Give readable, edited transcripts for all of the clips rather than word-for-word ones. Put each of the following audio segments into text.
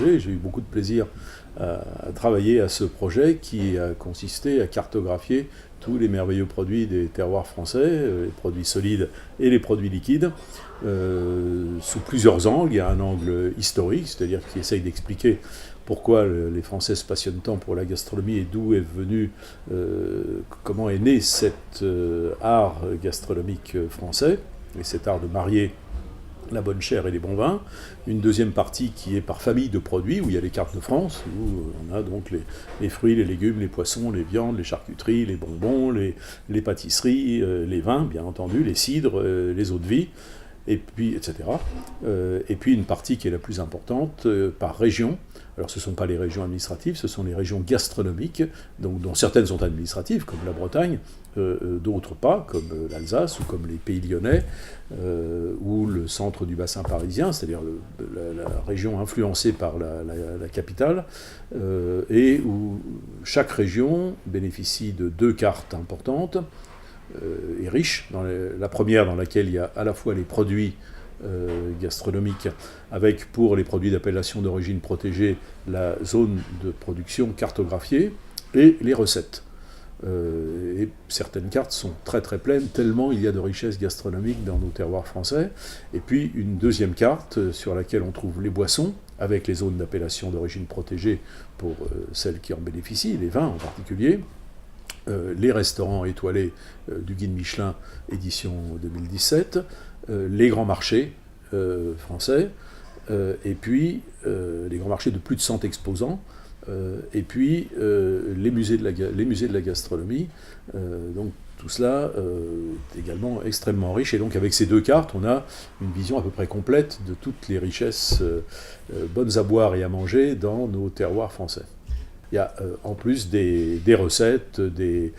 projet. J'ai eu beaucoup de plaisir à travailler à ce projet qui a consisté à cartographier tous les merveilleux produits des terroirs français, les produits solides et les produits liquides, sous plusieurs angles. Il y a un angle historique, c'est-à-dire qui essaye d'expliquer pourquoi les Français se passionnent tant pour la gastronomie et d'où est venu, comment est né cet art gastronomique français, et cet art de marier la bonne chère et les bons vins. Une deuxième partie qui est par famille de produits, où il y a les cartes de France, où on a donc les fruits, les légumes, les poissons, les viandes, les charcuteries, les bonbons, les pâtisseries, les vins, bien entendu, les cidres, les eaux de vie, et puis, etc. Et puis une partie qui est la plus importante, par région. Alors ce ne sont pas les régions administratives, ce sont les régions gastronomiques, donc, dont certaines sont administratives, comme la Bretagne, d'autres pas, comme l'Alsace ou comme les Pays Lyonnais, ou le centre du bassin parisien, c'est-à-dire la région influencée par la capitale, et où chaque région bénéficie de deux cartes importantes et riches. La première dans laquelle il y a à la fois les produits gastronomique, avec pour les produits d'appellation d'origine protégée la zone de production cartographiée et les recettes. Et certaines cartes sont très très pleines, tellement il y a de richesses gastronomiques dans nos terroirs français. Et puis une deuxième carte sur laquelle on trouve les boissons, avec les zones d'appellation d'origine protégée pour celles qui en bénéficient, les vins en particulier. Les restaurants étoilés du guide Michelin édition 2017, les grands marchés français, et puis les grands marchés de plus de 100 exposants, et puis les musées de la gastronomie. Donc tout cela est également extrêmement riche, et donc avec ces deux cartes, on a une vision à peu près complète de toutes les richesses bonnes à boire et à manger dans nos terroirs français. Il y a en plus des recettes, des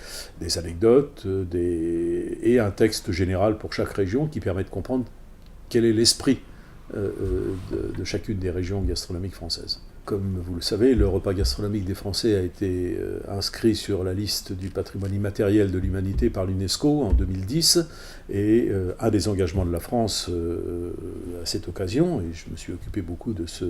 anecdotes, et un texte général pour chaque région qui permet de comprendre quel est l'esprit de chacune des régions gastronomiques françaises. Comme vous le savez, le repas gastronomique des Français a été inscrit sur la liste du patrimoine immatériel de l'humanité par l'UNESCO en 2010, et un des engagements de la France à cette occasion, et je me suis occupé beaucoup de ce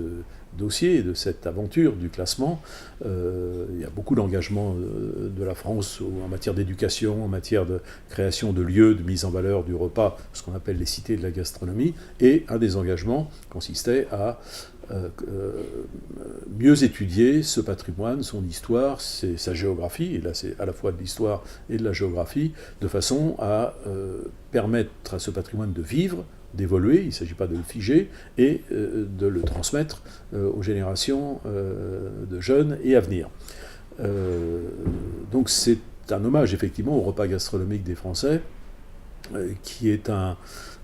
dossier, de cette aventure du classement, il y a beaucoup d'engagements de la France en matière d'éducation, en matière de création de lieux de mise en valeur du repas, ce qu'on appelle les cités de la gastronomie, et un des engagements consistait à mieux étudier ce patrimoine, son histoire, sa géographie, et là c'est à la fois de l'histoire et de la géographie, de façon à permettre à ce patrimoine de vivre, d'évoluer, il ne s'agit pas de le figer, et de le transmettre aux générations de jeunes et à venir. Donc c'est un hommage effectivement au repas gastronomique des Français, qui est un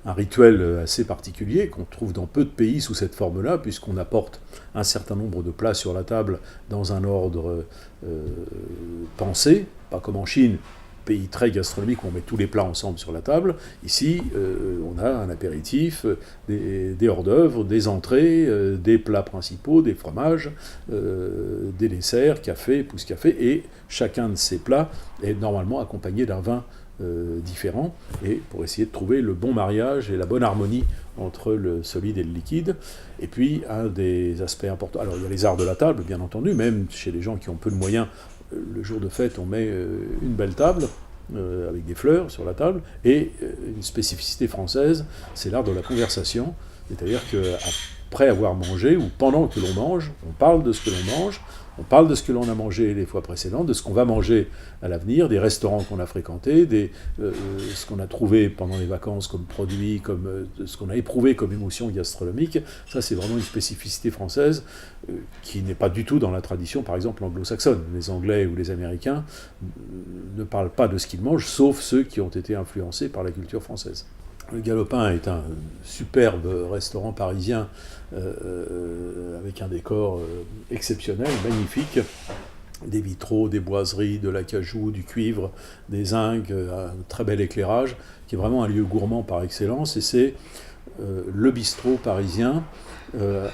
rituel assez particulier qu'on trouve dans peu de pays sous cette forme-là, puisqu'on apporte un certain nombre de plats sur la table dans un ordre pensé, pas comme en Chine, pays très gastronomique où on met tous les plats ensemble sur la table. Ici, on a un apéritif, des hors-d'œuvre, des entrées, des plats principaux, des fromages, des desserts, café, pousse-café, et chacun de ces plats est normalement accompagné d'un vin différents, et pour essayer de trouver le bon mariage et la bonne harmonie entre le solide et le liquide. Et puis un des aspects importants, alors il y a les arts de la table bien entendu, même chez les gens qui ont peu de moyens, le jour de fête on met une belle table avec des fleurs sur la table, et une spécificité française, c'est l'art de la conversation, c'est-à-dire qu'après avoir mangé, ou pendant que l'on mange, on parle de ce que l'on mange, on parle de ce que l'on a mangé les fois précédentes, de ce qu'on va manger à l'avenir, des restaurants qu'on a fréquentés, ce qu'on a trouvé pendant les vacances comme produits, ce qu'on a éprouvé comme émotion gastronomique. Ça, c'est vraiment une spécificité française qui n'est pas du tout dans la tradition, par exemple, anglo-saxonne. Les Anglais ou les Américains ne parlent pas de ce qu'ils mangent, sauf ceux qui ont été influencés par la culture française. Le Galopin est un superbe restaurant parisien avec un décor exceptionnel, magnifique, des vitraux, des boiseries, de l'acajou, du cuivre, des zincs, un très bel éclairage, qui est vraiment un lieu gourmand par excellence, et c'est le bistrot parisien,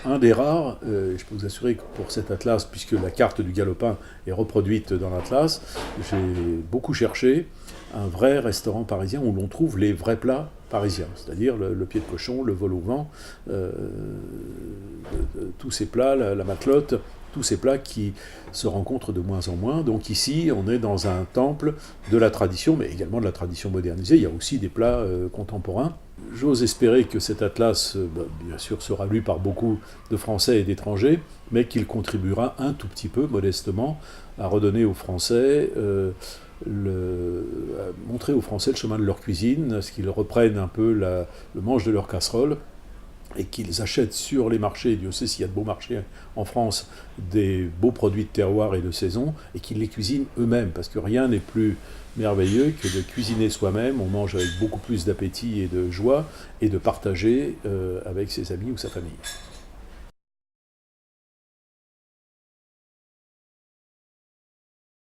un des rares, je peux vous assurer que pour cet atlas, puisque la carte du Galopin est reproduite dans l'atlas, j'ai beaucoup cherché un vrai restaurant parisien où l'on trouve les vrais plats parisien, c'est-à-dire le pied de cochon, le vol au vent, tous ces plats, la matelote, tous ces plats qui se rencontrent de moins en moins. Donc ici, on est dans un temple de la tradition, mais également de la tradition modernisée. Il y a aussi des plats contemporains. J'ose espérer que cet atlas, bien sûr, sera lu par beaucoup de Français et d'étrangers, mais qu'il contribuera un tout petit peu, modestement, à redonner aux Français, à montrer aux Français le chemin de leur cuisine, à ce qu'ils reprennent un peu le manche de leur casserole, et qu'ils achètent sur les marchés, Dieu sait s'il y a de beaux marchés en France, des beaux produits de terroir et de saison, et qu'ils les cuisinent eux-mêmes, parce que rien n'est plus merveilleux que de cuisiner soi-même. On mange avec beaucoup plus d'appétit et de joie, et de partager avec ses amis ou sa famille.